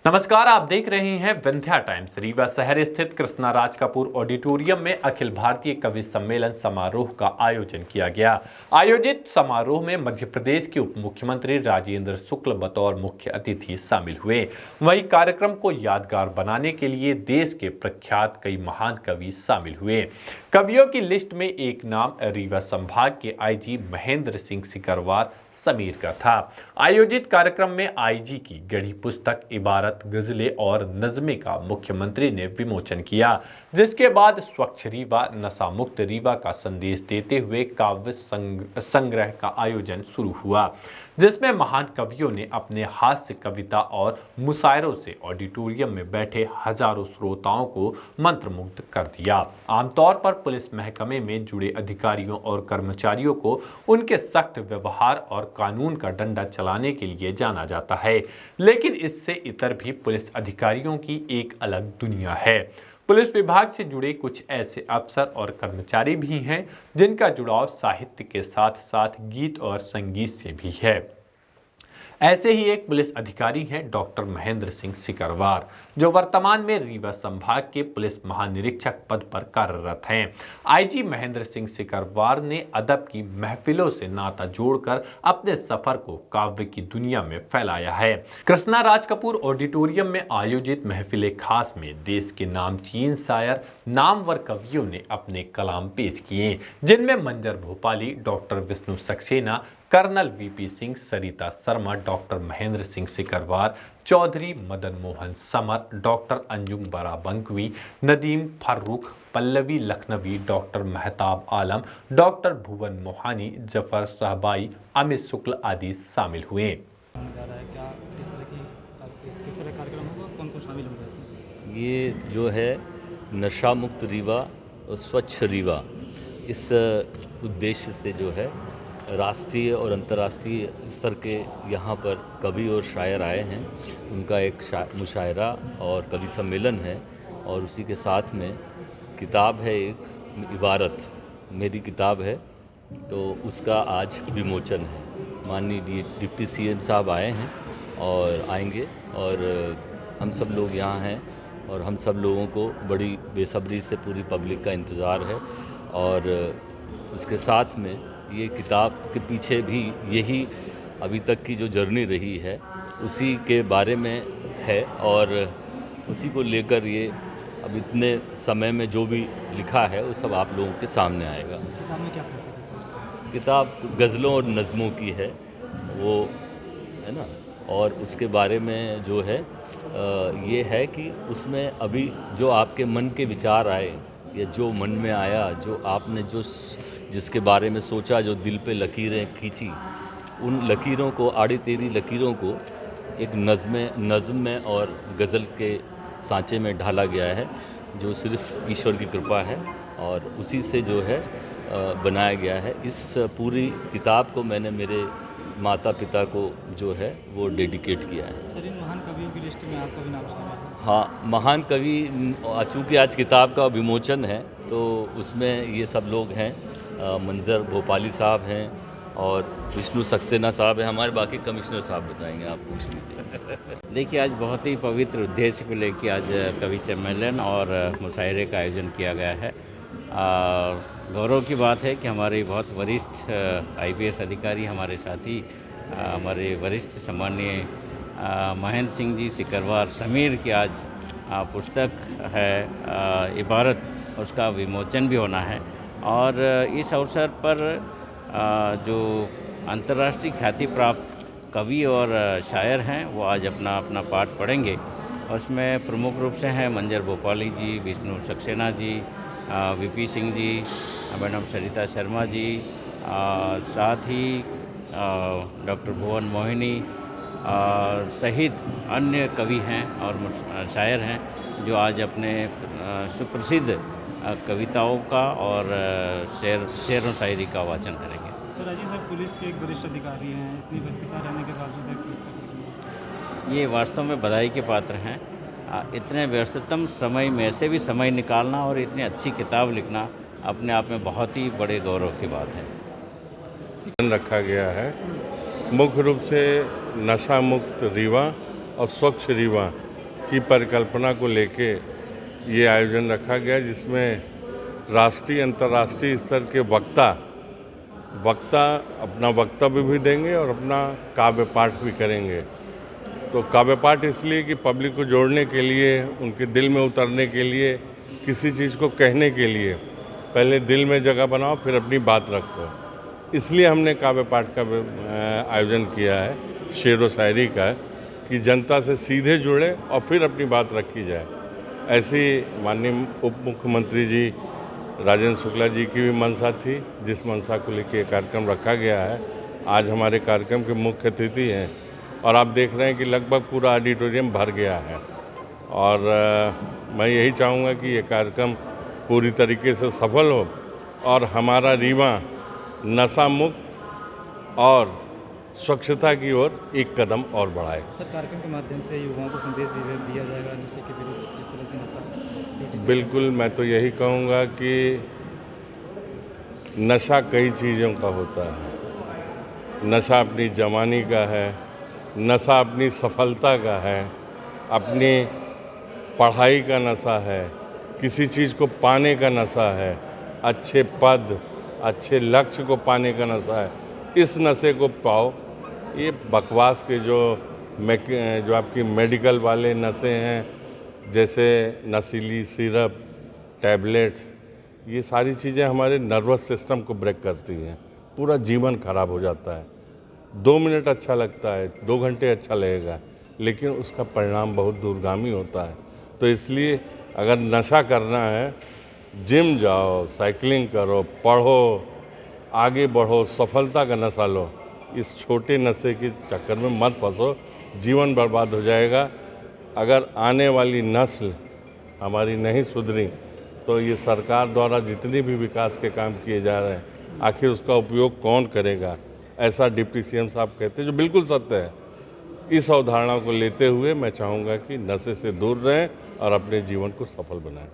नमस्कार, आप देख रहे हैं विंध्या टाइम्स। रीवा शहर स्थित कृष्णा राज कपूर ऑडिटोरियम में अखिल भारतीय कवि सम्मेलन समारोह का आयोजन किया गया। आयोजित समारोह में मध्य प्रदेश के उप मुख्यमंत्री राजेंद्र शुक्ल बतौर मुख्य अतिथि शामिल हुए। वहीं कार्यक्रम को यादगार बनाने के लिए देश के प्रख्यात कई महान कवि शामिल हुए। कवियों की लिस्ट में एक नाम रीवा संभाग के आईजी महेंद्र सिंह सिकरवार समीर का था। आयोजित कार्यक्रम में आईजी की गढ़ी पुस्तक इबारत, गजलें और नज़्में का मुख्यमंत्री ने विमोचन किया, जिसके बाद स्वच्छ रीवा, नशा मुक्त रीवा का संदेश देते हुए काव्य संग्रह का आयोजन शुरू हुआ, जिसमें महान कवियों ने अपने हास्य, कविता और मुशायरों से ऑडिटोरियम में बैठे हजारों श्रोताओं को मंत्रमुग्ध कर दिया। आमतौर पर पुलिस महकमे में जुड़े अधिकारियों और कर्मचारियों को उनके सख्त व्यवहार और कानून का डंडा चलाने के लिए जाना जाता है, लेकिन इससे इतर भी पुलिस अधिकारियों की एक अलग दुनिया है। पुलिस विभाग से जुड़े कुछ ऐसे अफसर और कर्मचारी भी हैं जिनका जुड़ाव साहित्य के साथ साथ गीत और संगीत से भी है। ऐसे ही एक पुलिस अधिकारी हैं डॉक्टर महेंद्र सिंह सिकरवार, जो वर्तमान में रीवा संभाग के पुलिस महानिरीक्षक पद पर कार्यरत हैं। आईजी महेंद्र सिंह सिकरवार ने अदब की महफिलों से नाता जोड़कर अपने सफर को काव्य की दुनिया में फैलाया है। कृष्णा राज कपूर ऑडिटोरियम में आयोजित महफिल खास में देश के नामचीन शायर, नामवर कवियों ने अपने कलाम पेश किए, जिनमें Manzar Bhopali, doctor Vishnu Saxena, colonel VP Singh, Sarita Sharma, doctor Mahendra Singh Sikarwar, Chaudhary Madan Mohan Samar, doctor Anjum Barabankvi, Nadeem Farooq, Pallavi Lakhnavi, doctor Mehtab Alam, doctor Bhuvan Mohani, Zafar Sahbai, Amit Shukla आदि शामिल हुए। ये जो है नशा मुक्त रीवा और स्वच्छ रीवा, इस उद्देश्य से जो है राष्ट्रीय और अंतर्राष्ट्रीय स्तर के यहाँ पर कवि और शायर आए हैं। उनका एक मुशायरा और कवि सम्मेलन है, और उसी के साथ में किताब है, एक इबारत मेरी किताब है, तो उसका आज विमोचन है। माननीय डिप्टी सीएम साहब आए हैं और आएंगे, और हम सब लोग यहाँ हैं, और हम सब लोगों को बड़ी बेसब्री से पूरी पब्लिक का इंतज़ार है। और उसके साथ में ये किताब के पीछे भी यही अभी तक की जो जर्नी रही है उसी के बारे में है, और उसी को लेकर ये अब इतने समय में जो भी लिखा है वो सब आप लोगों के सामने आएगा। किताब में क्या खासियत है? किताब गज़लों और नज़्मों की है, वो है ना, और उसके बारे में जो है ये है कि उसमें अभी जो आपके मन के विचार आए, या जो मन में आया, जो आपने जिसके बारे में सोचा, जो दिल पे लकीरें खींची, उन लकीरों को, आड़ी तेरी लकीरों को एक नज़्म में और गज़ल के सांचे में ढाला गया है, जो सिर्फ ईश्वर की कृपा है, और उसी से जो है बनाया गया है। इस पूरी किताब को मैंने मेरे माता पिता को जो है वो डेडिकेट किया है। सर, इन महान कवियों की लिस्ट में आपका भी नाम शामिल है? हाँ, महान कवि, चूँकि आज किताब का विमोचन है तो उसमें ये सब लोग हैं। मंजर भोपाली साहब हैं और विष्णु सक्सेना साहब हैं। हमारे बाकी कमिश्नर साहब बताएंगे, आप पूछ लीजिए। देखिए, आज बहुत ही पवित्र उद्देश्य को लेकर आज कवि सम्मेलन और मुशायरे का आयोजन किया गया है। गौरव की बात है कि हमारे बहुत वरिष्ठ आईपीएस अधिकारी, हमारे साथी, हमारे वरिष्ठ सम्माननीय महेंद्र सिंह जी सिकरवार समीर की आज पुस्तक है इबारत, उसका विमोचन भी होना है। और इस अवसर पर जो अंतर्राष्ट्रीय ख्याति प्राप्त कवि और शायर हैं वो आज अपना अपना पाठ पढ़ेंगे। उसमें प्रमुख रूप से हैं मंजर भोपाली जी, विष्णु सक्सेना जी, वीपी सिंह जी, मैडम सरिता शर्मा जी, साथ ही डॉक्टर भुवन मोहिनी सहित अन्य कवि हैं और शायर हैं जो आज अपने सुप्रसिद्ध कविताओं का और शेर व शायरी का वाचन करेंगे। सर, अजी साहब पुलिस के एक वरिष्ठ अधिकारी हैं, इतनी व्यस्तता रहने के बावजूद एक पुस्तक, ये वास्तव में बधाई के पात्र हैं। इतने व्यस्ततम समय में से भी समय निकालना और इतनी अच्छी किताब लिखना अपने आप में बहुत ही बड़े गौरव की बात है। रखा गया है मुख्य रूप से नशा मुक्त रीवा और स्वच्छ रीवा की परिकल्पना को लेके ये आयोजन रखा गया, जिसमें राष्ट्रीय अंतर्राष्ट्रीय स्तर के वक्ता अपना वक्तव्य भी देंगे और अपना काव्य पाठ भी करेंगे। तो काव्य पाठ इसलिए कि पब्लिक को जोड़ने के लिए, उनके दिल में उतरने के लिए, किसी चीज़ को कहने के लिए पहले दिल में जगह बनाओ, फिर अपनी बात रखो। इसलिए हमने काव्य पाठ का आयोजन किया है, शेर व शायरी का, कि जनता से सीधे जुड़े और फिर अपनी बात रखी जाए। ऐसी माननीय उप मुख्यमंत्री जी राजेंद्र शुक्ला जी की भी मंशा थी, जिस मंशा को लेकर कार्यक्रम रखा गया है। आज हमारे कार्यक्रम के मुख्य अतिथि हैं और आप देख रहे हैं कि लगभग पूरा ऑडिटोरियम भर गया है। और मैं यही चाहूँगा कि ये कार्यक्रम पूरी तरीके से सफल हो और हमारा रीवा नशा मुक्त और स्वच्छता की ओर एक कदम और बढ़ाए। सर, कार्यक्रम के माध्यम से युवाओं को संदेश भी दिया जाएगा नशे के विरुद्ध, जिस तरह से नशा तेजी से बिल्कुल, मैं तो यही कहूँगा कि नशा कई चीज़ों का होता है। नशा अपनी जवानी का है, नशा अपनी सफलता का है, अपनी पढ़ाई का नशा है, किसी चीज़ को पाने का नशा है, अच्छे पद, अच्छे लक्ष्य को पाने का नशा है। इस नशे को पाओ। ये बकवास के जो आपकी मेडिकल वाले नशे हैं, जैसे नशीली सिरप, टैबलेट्स, ये सारी चीज़ें हमारे नर्वस सिस्टम को ब्रेक करती हैं। पूरा जीवन खराब हो जाता है। 2 मिनट अच्छा लगता है, 2 घंटे अच्छा लगेगा, लेकिन उसका परिणाम बहुत दूरगामी होता है। तो इसलिए अगर नशा करना है, जिम जाओ, साइकिलिंग करो, पढ़ो, आगे बढ़ो, सफलता का नशा लो। इस छोटे नशे के चक्कर में मत फंसो, जीवन बर्बाद हो जाएगा। अगर आने वाली नस्ल हमारी नहीं सुधरी तो ये सरकार द्वारा जितने भी विकास के काम किए जा रहे हैं, आखिर उसका उपयोग कौन करेगा? ऐसा डिप्टी सीएम साहब कहते हैं, जो बिल्कुल सत्य है। इस अवधारणा को लेते हुए मैं चाहूँगा कि नशे से दूर रहें और अपने जीवन को सफल बनाएं।